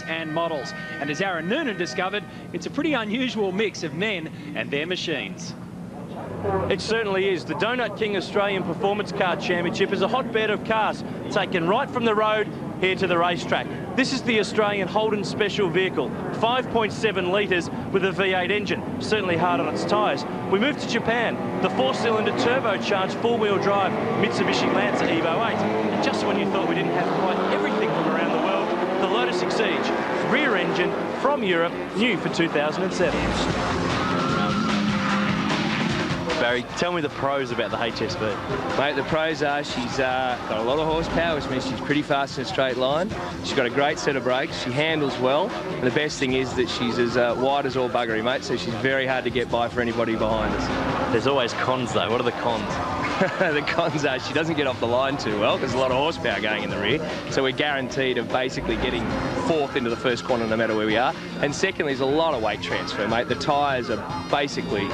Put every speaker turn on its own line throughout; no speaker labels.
and models. And as Aaron Noonan discovered, it's a pretty unusual mix of men and their machines.
It certainly is. The Donut King Australian Performance Car Championship is a hotbed of cars taken right from the road here to the racetrack. This is the Australian Holden Special Vehicle, 5.7 litres with a V8 engine, certainly hard on its tyres. We move to Japan, the 4-cylinder turbocharged four-wheel drive Mitsubishi Lancer Evo 8. And just when you thought we didn't have quite everything from around the world, the Lotus Exige, rear engine from Europe, new for 2007. Barry, tell me the pros about the HSV.
Mate, the pros are she's got a lot of horsepower, which means she's pretty fast in a straight line. She's got a great set of brakes. She handles well. And the best thing is that she's as wide as all buggery, mate, so she's very hard to get by for anybody behind us.
There's always cons, though. What are the cons?
The cons are she doesn't get off the line too well. There's a lot of horsepower going in the rear. So we're guaranteed of basically getting fourth into the first corner no matter where we are. And secondly, there's a lot of weight transfer, mate. The tyres are basically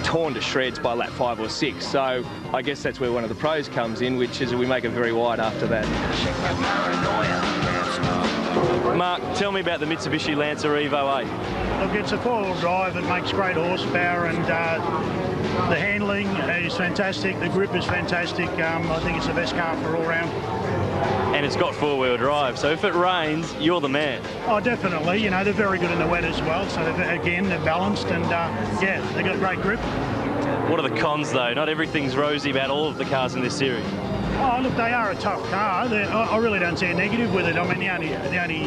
torn to shreds by lap 5 or 6, so I guess that's where one of the pros comes in, which is we make it very wide after that.
Mark, tell me about the Mitsubishi Lancer Evo 8.
Look, it's a four-wheel drive. It makes great horsepower, and the handling is fantastic. The grip is fantastic. I think it's the best car for all round.
And it's got four-wheel drive, so if it rains, you're the man.
Oh, definitely. You know, they're very good in the wet as well. So, again, they're balanced, and, yeah, they've got great grip.
What are the cons, though? Not everything's rosy about all of the cars in this series.
Oh, look, they are a tough car. I really don't see a negative with it. I mean, the only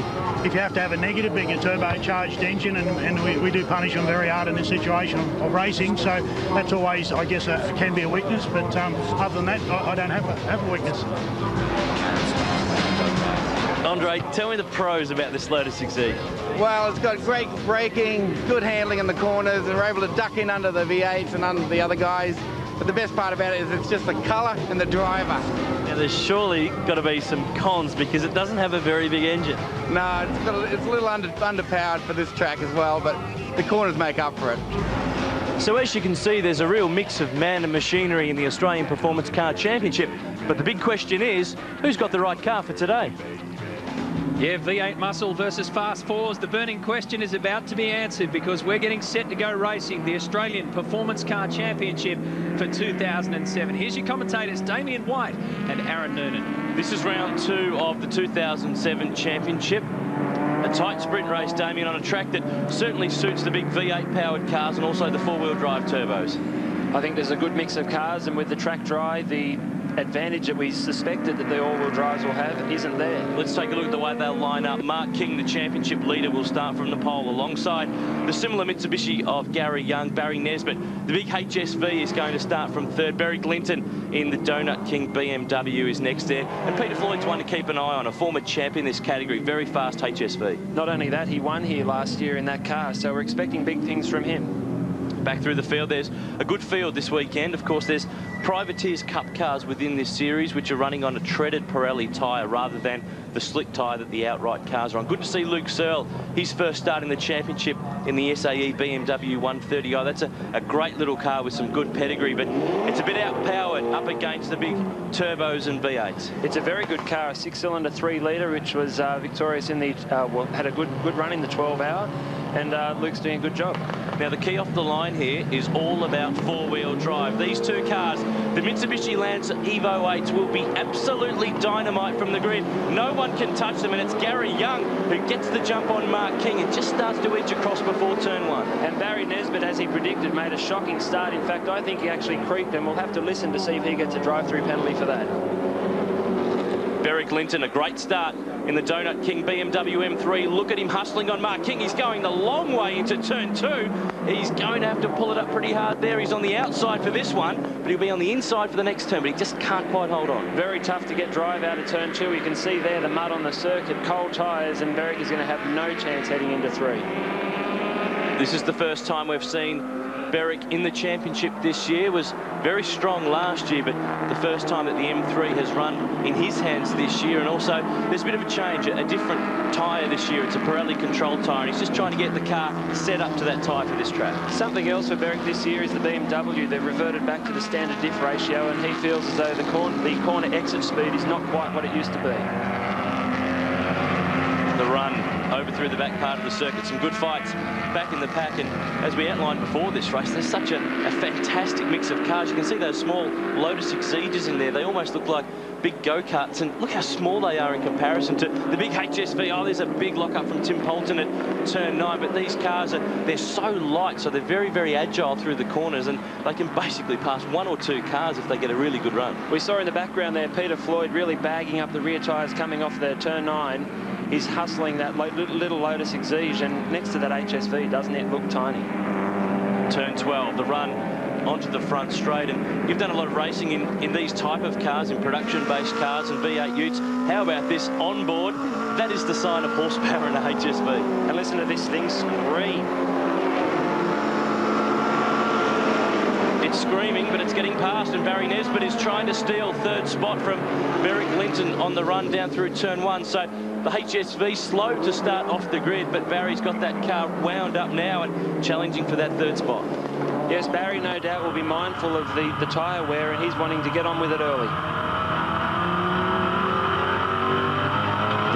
if you have to have a negative, being a turbocharged engine, and we do punish them very hard in this situation of racing, so that's always, I guess, can be a weakness. But other than that, I don't have a weakness.
Andre, tell me the pros about this Lotus Exige.
Well, it's got great braking, good handling in the corners, and we're able to duck in under the V8s and under the other guys. But the best part about it is it's just the colour and the driver.
Now, there's surely got to be some cons because it doesn't have a very big engine.
No, it's a little underpowered for this track as well, but the corners make up for it.
So as you can see, there's a real mix of man and machinery in the Australian Performance Car Championship. But the big question is, who's got the right car for today?
Yeah, V8 muscle versus fast fours. The burning question is about to be answered because we're getting set to go racing the Australian Performance Car Championship for 2007. Here's your commentators, Damien White and Aaron Noonan.
This is round 2 of the 2007 championship. A tight sprint race, Damien, on a track that certainly suits the big V8 powered cars and also the four-wheel drive turbos.
I think there's a good mix of cars, and with the track dry, the advantage that we suspected that the all-wheel drives will have isn't there.
Let's take a look at the way they'll line up. Mark King, the championship leader, will start from the pole alongside the similar Mitsubishi of Gary Young, Barry Nesbitt. The big HSV is going to start from third. Barry Glinton in the Donut King BMW is next there. And Peter Floyd's one to keep an eye on, a former champion in this category, very fast HSV.
Not only that, he won here last year in that car, so we're expecting big things from him.
Back through the field, there's a good field this weekend. Of course, there's Privateers Cup cars within this series, which are running on a treaded Pirelli tyre rather than the slick tyre that the outright cars are on. Good to see Luke Searle, his first start in the championship in the SAE BMW 130i. That's a great little car with some good pedigree, but it's a bit outpowered up against the big turbos and V8s.
It's a very good car, a 6-cylinder 3-litre, which was victorious in the, had a good run in the 12-hour. And Luke's doing a good job.
Now, the key off the line here is all about four-wheel drive. These two cars, the Mitsubishi Lancer Evo 8s, will be absolutely dynamite from the grid. No one can touch them, and it's Gary Young who gets the jump on Mark King. It just starts to edge across before turn 1.
And Barry Nesbitt, as he predicted, made a shocking start. In fact, I think he actually creeped, and we'll have to listen to see if he gets a drive-through penalty for that.
Barry Glinton, a great start in the Donut King BMW M3. Look at him hustling on Mark King. He's going the long way into turn 2. He's going to have to pull it up pretty hard there. He's on the outside for this one, but he'll be on the inside for the next turn, but he just can't quite hold on.
Very tough to get drive out of turn 2. You can see there the mud on the circuit, cold tyres, and Berwick is going to have no chance heading into 3.
This is the first time we've seen Berwick in the championship this year. Was very strong last year, but the first time that the M3 has run in his hands this year. And also there's a bit of a change, a different tyre this year. It's a Pirelli controlled tyre, and he's just trying to get the car set up to that tyre for this track.
Something else for Berwick this year is the BMW. They've reverted back to the standard diff ratio, and he feels as though the corner exit speed is not quite what it used to be.
The run through the back part of the circuit. Some good fights back in the pack, and as we outlined before this race, there's such a fantastic mix of cars. You can see those small Lotus Exiges in there. They almost look like big go-karts, and look how small they are in comparison to the big HSV. Oh, there's a big lock-up from Tim Poulton at turn 9, but these cars, they're so light, so they're very, very agile through the corners, and they can basically pass 1 or 2 cars if they get a really good run.
We saw in the background there Peter Floyd really bagging up the rear tyres coming off the turn 9. He's hustling that little Lotus Exige, and next to that HSV, doesn't it look tiny?
Turn 12, the run onto the front straight, and you've done a lot of racing in these type of cars, in production-based cars and V8 utes. How about this on board? That is the sign of horsepower in a HSV.
And listen to this thing scream.
It's screaming, but it's getting past, and Barry Nesbitt is trying to steal 3rd spot from Berwick Linton on the run down through turn 1. So the HSV slow to start off the grid, but Barry's got that car wound up now and challenging for that 3rd spot.
Yes, Barry no doubt will be mindful of the tyre wear, and he's wanting to get on with it early.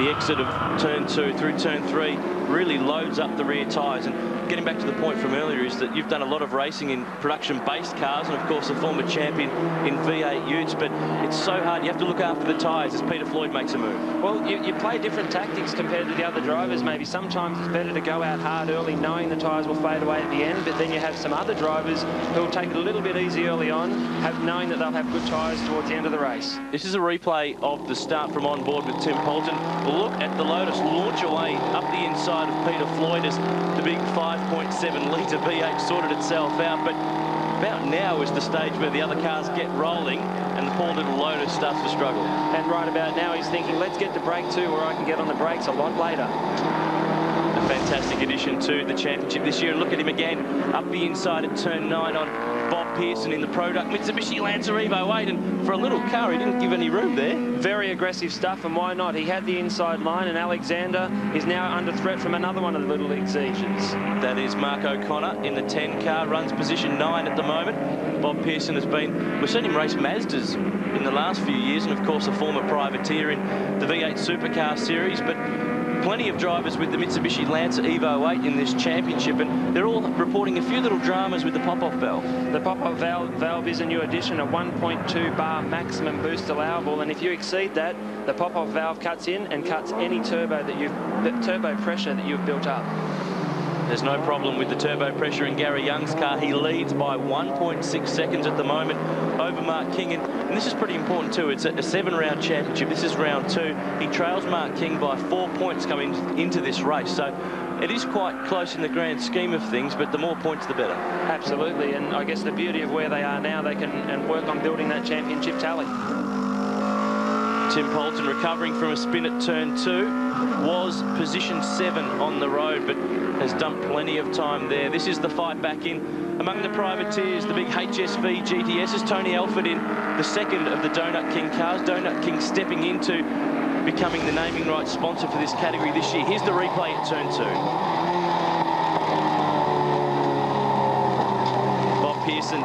The exit of turn 2 through turn 3 really loads up the rear tyres. And getting back to the point from earlier is that you've done a lot of racing in production-based cars, and of course a former champion in V8 utes, but it's so hard. You have to look after the tyres as Peter Floyd makes a move. Well, you play different tactics compared to the other drivers. Maybe sometimes it's better to go out hard early, knowing the tyres will fade away at the end, but then you have some other drivers who will take it a little bit easy early on, knowing that they'll have good tyres towards the end of the race.
This is a replay of the start from on board with Tim Poulton. Look at the Lotus launch away up the inside of Peter Floyd as the big 5.7 litre V8 sorted itself out. But about now is the stage where the other cars get rolling and the poor little Lotus starts to struggle.
And right about now he's thinking, let's get to break 2 where I can get on the brakes a lot later.
A fantastic addition to the championship this year. And look at him again up the inside at turn 9 on Bob Pearson in the product Mitsubishi Lancer Evo 8, and for a little car he didn't give any room there.
Very aggressive stuff, and why not? He had the inside line, and Alexander is now under threat from another one of the little Exiges.
That is Mark O'Connor in the 10 car, runs position 9 at the moment. Bob Pearson has been, we've seen him race Mazdas in the last few years, and of course a former privateer in the V8 Supercar series, but plenty of drivers with the Mitsubishi Lancer Evo 8 in this championship, and they're all reporting a few little dramas with the pop-off valve.
The pop-off valve is a new addition, a 1.2 bar maximum boost allowable, and if you exceed that, the pop-off valve cuts in and cuts any turbo pressure that you've built up.
There's no problem with the turbo pressure in Gary Young's car. He leads by 1.6 seconds at the moment over Mark King. And this is pretty important too. It's a 7-round championship. This is round 2. He trails Mark King by 4 points coming into this race. So it is quite close in the grand scheme of things, but the more points, the better.
Absolutely. And I guess the beauty of where they are now, they can work on building that championship tally.
Tim Poulton recovering from a spin at turn 2. Was position 7 on the road, but has dumped plenty of time there. This is the fight back in among the privateers, the big HSV GTSs. Tony Alford in the 2nd of the Donut King cars. Donut King stepping into becoming the naming rights sponsor for this category this year. Here's the replay at turn 2. Bob Pearson,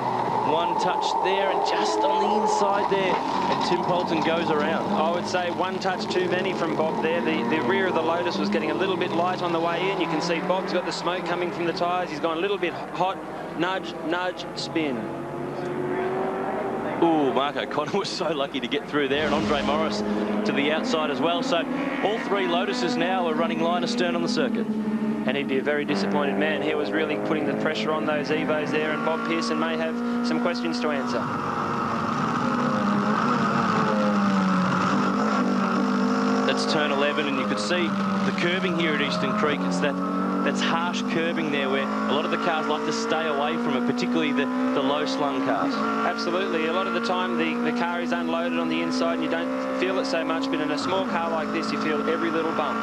one touch there and just on the inside there, and Tim Poulton goes around.
I would say one touch too many from Bob there. The rear of the Lotus was getting a little bit light on the way in. You can see Bob's got the smoke coming from the tyres. He's gone a little bit hot. Nudge, nudge, spin.
Ooh, Mark O'Connor was so lucky to get through there, and Andre Morris to the outside as well. So all 3 Lotuses now are running line astern on the circuit.
And he'd be a very disappointed man. He was really putting the pressure on those Evos there, and Bob Pearson may have some questions to answer.
That's turn 11, and you could see the curbing here at Eastern Creek. It's that's harsh curbing there where a lot of the cars like to stay away from it, particularly the low-slung cars.
Absolutely. A lot of the time the car is unloaded on the inside and you don't feel it so much, but in a small car like this, you feel every little bump.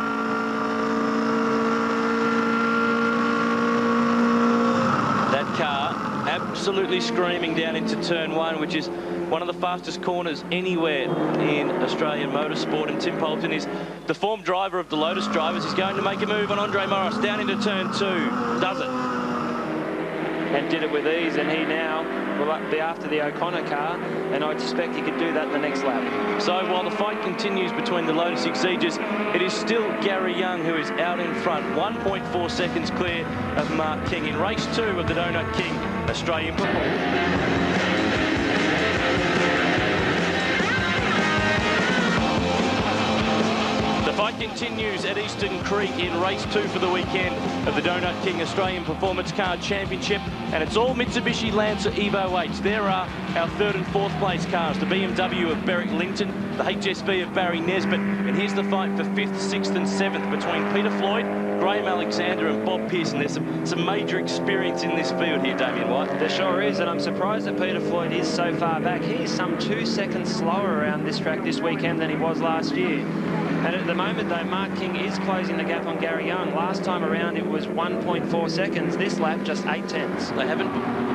Car absolutely screaming down into turn 1, which is one of the fastest corners anywhere in Australian motorsport, and Tim Poulton is the form driver of the Lotus drivers. He's going to make a move on Andre Morris down into turn 2. Does it?
and did it with ease, and he now will be after the O'Connor car, and I'd suspect he could do that in the next lap.
So while the fight continues between the Lotus Exeges, it is still Gary Young who is out in front, 1.4 seconds clear of Mark King in race 2 of the Donut King Australian Performance. The fight continues at Eastern Creek in race 2 for the weekend of the Donut King Australian Performance Car Championship, and it's all Mitsubishi Lancer Evo 8s. There are our 3rd and 4th place cars, the BMW of Beric Linton, the HSV of Barry Nesbitt, and here's the fight for 5th, 6th and 7th between Peter Floyd, Graham Alexander and Bob Pearson. There's some major experience in this field here, Damien White.
There sure is, and I'm surprised that Peter Floyd is so far back. He's some 2 seconds slower around this track this weekend than he was last year. And at the moment, though, Mark King is closing the gap on Gary Young. Last time around, it was 1.4 seconds. This lap, just 8/10.
They haven't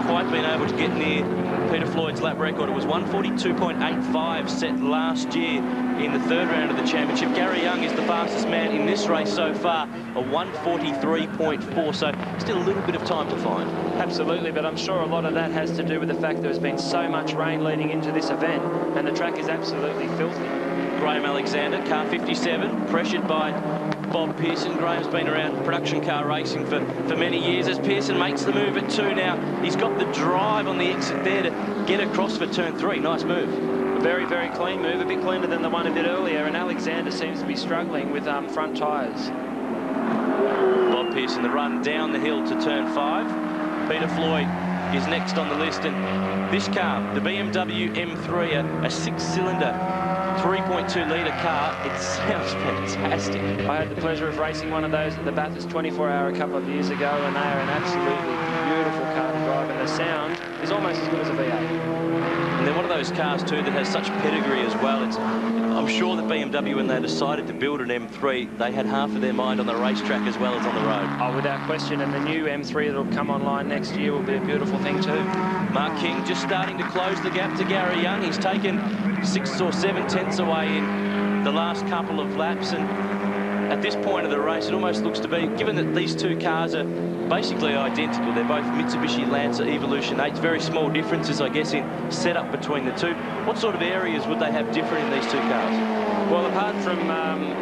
quite been able to get near Peter Floyd's lap record. It was 1:42.85 set last year in the 3rd round of the championship. Gary Young is the fastest man in this race so far, a 1:43.4, so still a little bit of time to find.
Absolutely, but I'm sure a lot of that has to do with the fact there's been so much rain leading into this event, and the track is absolutely filthy.
Graham Alexander, car 57, pressured by Bob Pearson. Graham's been around production car racing for many years. As Pearson makes the move at 2 now, he's got the drive on the exit there to get across for turn 3. Nice move.
Very, very clean move, a bit cleaner than the one a bit earlier, and Alexander seems to be struggling with front tyres.
Bob Pearson, the run down the hill to turn 5. Peter Floyd is next on the list, and this car, the BMW M3, a 6-cylinder 3.2-litre car. It sounds fantastic.
I had the pleasure of racing one of those at the Bathurst 24-hour a couple of years ago, and they are an absolutely beautiful car to drive, and the sound is almost as good as a V8.
And they're one of those cars too that has such pedigree as well. I'm sure that BMW, when they decided to build an M3, they had half of their mind on the racetrack as well as on the road.
Oh, without question, and the new M3 that'll come online next year will be a beautiful thing too.
Mark King just starting to close the gap to Gary Young. He's taken 6 or 7 tenths away in the last couple of laps, and at this point of the race it almost looks to be, given that these two cars are basically identical, they're both Mitsubishi Lancer Evolution 8s, very small differences I guess in setup between the two. What sort of areas would they have different in these two cars?
Well, apart from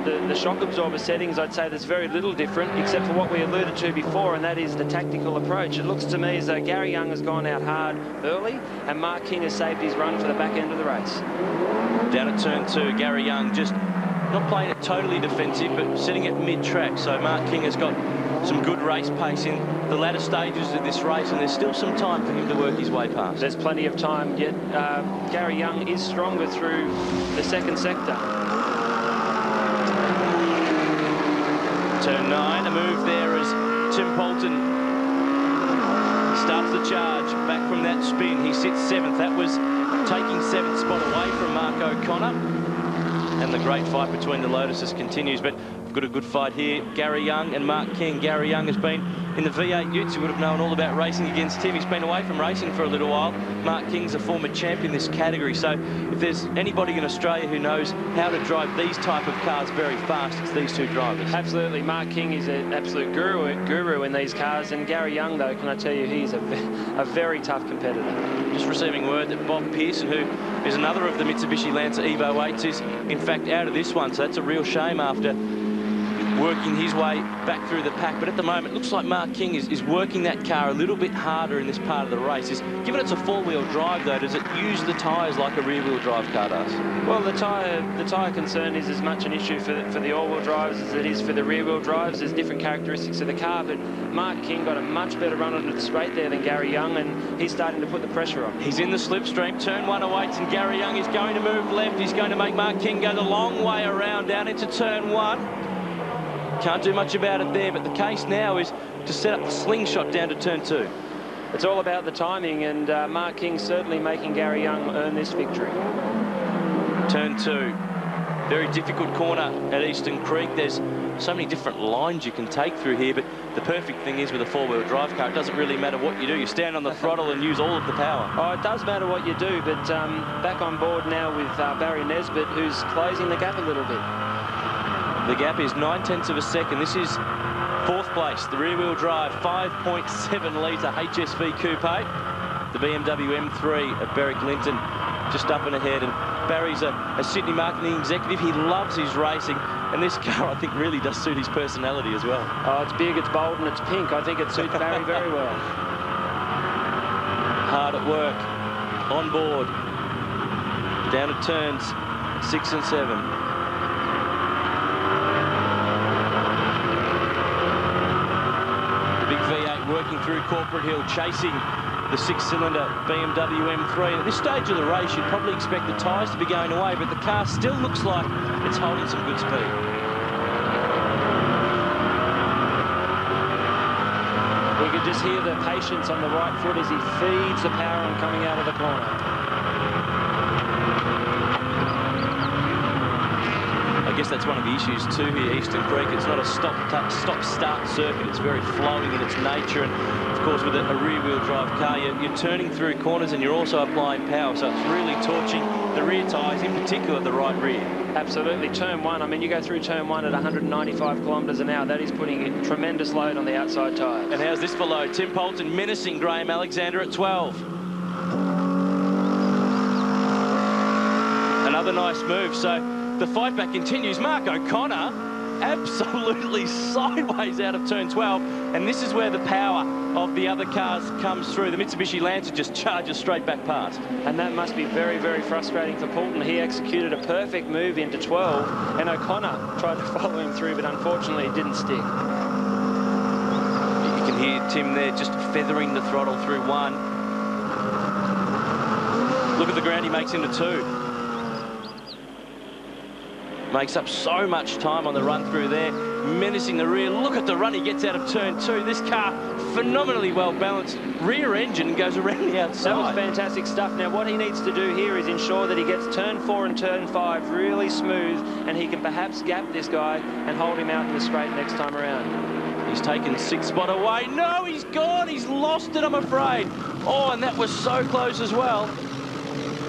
the shock absorber settings, I'd say there's very little different, except for what we alluded to before, and that is the tactical approach. It looks to me as though Gary Young has gone out hard early, and Mark King has saved his run for the back end of the race.
Down at turn 2, Gary Young just not playing it totally defensive, but sitting at mid-track, so Mark King has got some good race pace in the latter stages of this race, and there's still some time for him to work his way past.
There's plenty of time, yet Gary Young is stronger through the second sector.
Turn 9, a move there as Tim Poulton starts the charge back from that spin. He sits 7th. That was taking 7th spot away from Mark O'Connor. And the great fight between the Lotuses continues, but we've got a good fight here. Gary Young and Mark King. Gary Young has been in the V8 Utes. You would have known all about racing against him. He's been away from racing for a little while. Mark King's a former champion in this category, so if there's anybody in Australia who knows how to drive these type of cars very fast, it's these two drivers.
Absolutely. Mark King is an absolute guru in these cars, and Gary Young, though, can I tell you, he's a very tough competitor.
Just receiving word that Bob Pearson, who is another of the Mitsubishi Lancer Evo 8s, is in fact out of this one, so that's a real shame after working his way back through the pack. But at the moment, it looks like Mark King is working that car a little bit harder in this part of the race. Given it's a 4-wheel drive, though, does it use the tyres like a rear-wheel drive car does?
Well, the tyre concern is as much an issue for the all-wheel drives as it is for the rear-wheel drives. There's different characteristics of the car, but Mark King got a much better run on the straight there than Gary Young, and he's starting to put the pressure on.
He's in the slipstream. Turn 1 awaits, and Gary Young is going to move left. He's going to make Mark King go the long way around down into turn 1. Can't do much about it there, but the case now is to set up the slingshot down to turn 2.
It's all about the timing, and Mark King certainly making Gary Young earn this victory.
Turn 2. Very difficult corner at Eastern Creek. There's so many different lines you can take through here, but the perfect thing is with a 4-wheel drive car, it doesn't really matter what you do. You stand on the throttle and use all of the power.
Oh, it does matter what you do, but back on board now with Barry Nesbitt, who's closing the gap a little bit.
The gap is 9/10 of a second. This is Fourth place, the rear-wheel drive 5.7-litre HSV Coupe. The BMW M3 of Berwick Linton just up and ahead. And Barry's a Sydney marketing executive. He loves his racing. And this car, I think, really does suit his personality as well.
Oh, it's big, it's bold, and it's pink. I think it suits Barry very well.
Hard at work, on board, down to turns 6 and 7. The big V8 working through Corporate Hill, chasing the 6-cylinder BMW M3. At this stage of the race, you'd probably expect the tyres to be going away, but the car still looks like it's holding some good speed.
We could just hear the patience on the right foot as he feeds the power on coming out of the corner.
I guess that's one of the issues too here, Eastern Creek. It's not a stop-start circuit. It's very flowing in its nature. And of course, with a rear-wheel drive car, you're turning through corners and you're also applying power. So it's really torching the rear tyres, in particular the right rear.
Absolutely. Turn 1, I mean, you go through turn 1 at 195 kilometres an hour. That is putting a tremendous load on the outside tyres.
And how's this for load? Tim Poulton menacing Graham Alexander at 12. Another nice move. So the fight back continues. Mark O'Connor absolutely sideways out of turn 12, and this is where the power of the other cars comes through. The Mitsubishi Lancer just charges straight back past.
And that must be very, very frustrating for Poulton. He executed a perfect move into 12, and O'Connor tried to follow him through, but unfortunately it didn't stick.
You can hear Tim there just feathering the throttle through 1. Look at the ground he makes into 2. Makes up so much time on the run through there, menacing the rear. Look at the run he gets out of turn 2. This car phenomenally well balanced, rear engine, goes around the outside.
That was fantastic stuff. Now what he needs to do here is ensure that he gets turn 4 and turn 5 really smooth, and he can perhaps gap this guy and hold him out in the straight next time around.
He's taken 6th spot away. No, he's gone. He's lost it, I'm afraid. Oh, and that was so close as well.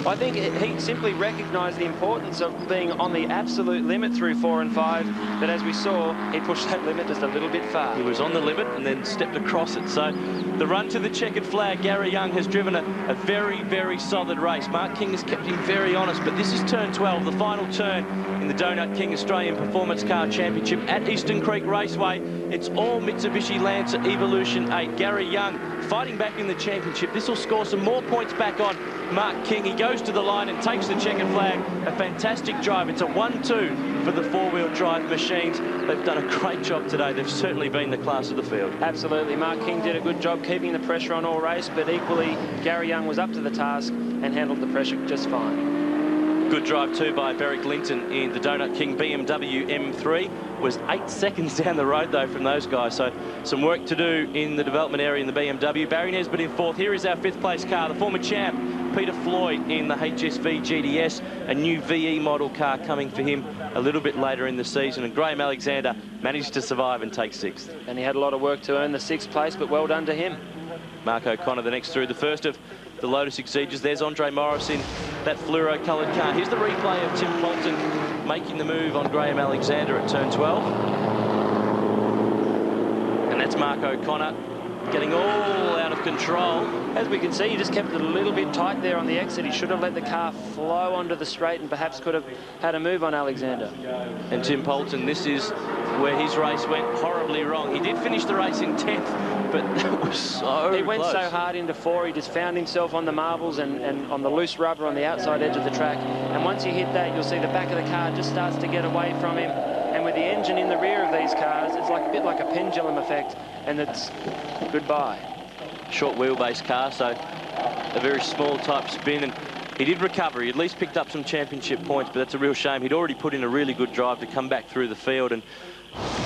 I think he simply recognised the importance of being on the absolute limit through 4 and 5, but as we saw, he pushed that limit just a little bit far.
He was on the limit and then stepped across it. So the run to the checkered flag, Gary Young has driven a very, very solid race. Mark King has kept him very honest, but this is turn 12, the final turn in the Donut King Australian Performance Car Championship at Eastern Creek Raceway. It's all Mitsubishi Lancer Evolution 8. Gary Young fighting back in the championship. This will score some more points back on Mark King. He goes to the line and takes the checkered flag. A fantastic drive. It's a 1-2 for the four-wheel drive machines. They've done a great job today. They've certainly been the class of the field.
Absolutely. Mark King did a good job keeping the pressure on all race, but equally Gary Young was up to the task and handled the pressure just fine.
Good drive too by Berwick Linton in the Donut King BMW M3. Was 8 seconds down the road though from those guys, so some work to do in the development area in the BMW. Barry Nesbitt in 4th. Here is our 5th place car, the former champ Peter Floyd in the HSV GDS, a new VE model car coming for him a little bit later in the season, and Graham Alexander managed to survive and take 6th.
And he had a lot of work to earn the 6th place, but well done to him.
Mark O'Connor the next through, the first of the Lotus Exeges. There's Andre Morris in that fluoro-coloured car. Here's the replay of Tim Poulton making the move on Graham Alexander at turn 12. And that's Mark O'Connor getting all out of control.
As we can see, he just kept it a little bit tight there on the exit. He should have let the car flow onto the straight and perhaps could have had a move on Alexander.
And Tim Poulton, this is where his race went horribly wrong. He did finish the race in 10th, but that was so
He went
close.
so hard into 4, he just found himself on the marbles and on the loose rubber on the outside edge of the track. And once you hit that, you'll see the back of the car just starts to get away from him. And with the engine in the rear of these cars, it's like a bit like a pendulum effect, and it's goodbye.
Short wheelbase car, so a very small type spin, and he did recover. He at least picked up some championship points, but that's a real shame. He'd already put in a really good drive to come back through the field, and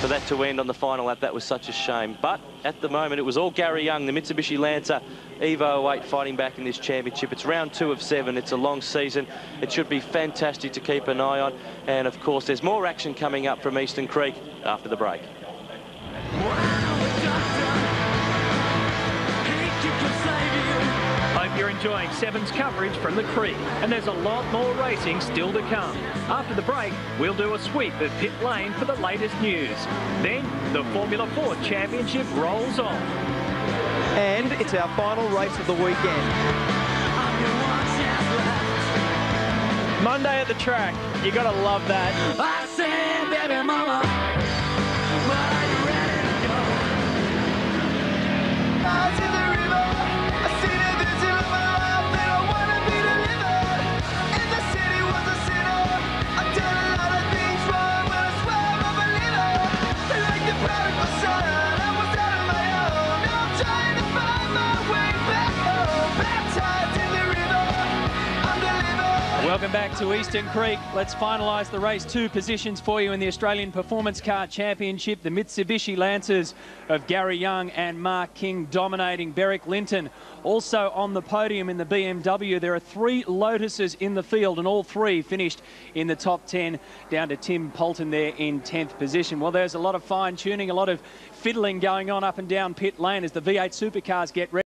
for that to end on the final lap, that was such a shame. But at the moment, it was all Gary Young, the Mitsubishi Lancer Evo 08, fighting back in this championship. It's round 2 of 7. It's a long season. It should be fantastic to keep an eye on. And of course, there's more action coming up from Eastern Creek after the break.
you're enjoying Seven's coverage from the Creek, and there's a lot more racing still to come. After the break, we'll do a sweep of pit lane for the latest news. Then, the Formula 4 Championship rolls on.
And it's our final race of the weekend. Monday at the track. You gotta love that.
I said, baby mama, what are you ready to go? I see the river, I see the vision of my life that I wanna be delivered. If the city was a sinner, I'd done a lot of things wrong, but I swear I'm a believer. Like the prodigal son, I was out on my own. Now I'm trying to find my way back home. Baptized in the river, I'm delivered.
Welcome back to Eastern Creek. Let's finalise the race 2 positions for you in the Australian Performance Car Championship. The Mitsubishi Lancers of Gary Young and Mark King dominating. Beric Linton also on the podium in the BMW. There are 3 Lotuses in the field, and all 3 finished in the top 10, down to Tim Poulton there in 10th position. Well, there's a lot of fine tuning, a lot of fiddling going on up and down pit lane as the V8 supercars get ready.